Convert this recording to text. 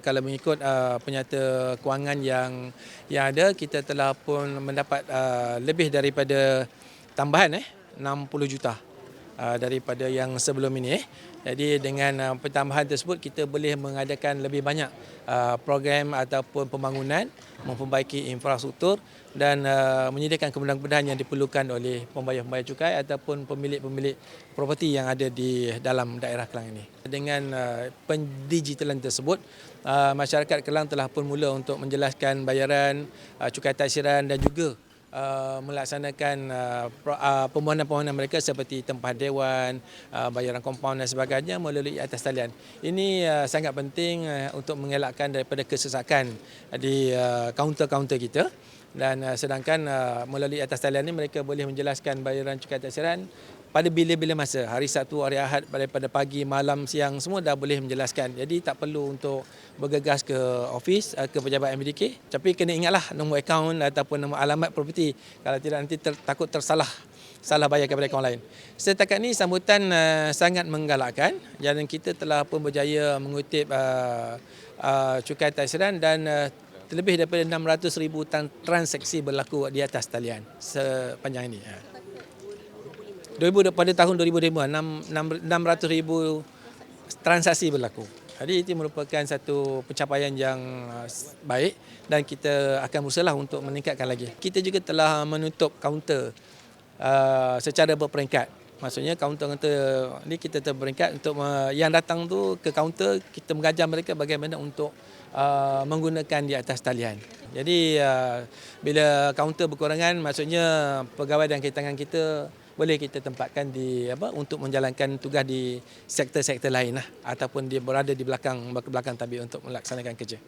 Kalau mengikut penyata kewangan yang ada, kita telah pun mendapat lebih daripada tambahan 60 juta daripada yang sebelum ini. Jadi dengan pertambahan tersebut kita boleh mengadakan lebih banyak program ataupun pembangunan, memperbaiki infrastruktur dan menyediakan kemudahan-kemudahan yang diperlukan oleh pembayar-pembayar cukai ataupun pemilik-pemilik properti yang ada di dalam daerah Kelang ini. Dengan pendigitalan tersebut, masyarakat Kelang telah pun mula untuk menjelaskan bayaran cukai taksiran dan juga melaksanakan permohonan-permohonan mereka seperti tempah dewan, bayaran kompaun dan sebagainya melalui atas talian. Ini sangat penting untuk mengelakkan daripada kesesakan di kaunter-kaunter kita. Dan sedangkan melalui atas talian ini mereka boleh menjelaskan bayaran cukai taksiran pada bila-bila masa, hari Sabtu, hari Ahad, daripada pagi, malam, siang, semua dah boleh menjelaskan. Jadi tak perlu untuk bergegas ke ofis, ke pejabat MDK. Tapi kena ingatlah nombor akaun ataupun nombor alamat properti. Kalau tidak nanti takut salah bayar kepada akaun lain. Setakat ini sambutan sangat menggalakkan. Dan kita telah pun berjaya mengutip cukai taksiran dan lebih daripada 600,000 transaksi berlaku di atas talian sepanjang ini. Pada tahun 2005, 600,000 transaksi berlaku. Jadi itu merupakan satu pencapaian yang baik dan kita akan berusaha untuk meningkatkan lagi. Kita juga telah menutup kaunter secara berperingkat. Maksudnya kaunter-kaunter ni kita berperingkat untuk yang datang tu ke kaunter, kita mengajar mereka bagaimana untuk menggunakan di atas talian. Jadi bila kaunter berkurangan, maksudnya pegawai dan tangan kita boleh kita tempatkan untuk menjalankan tugas di sektor-sektor lain ataupun dia berada di belakang tabir untuk melaksanakan kerja.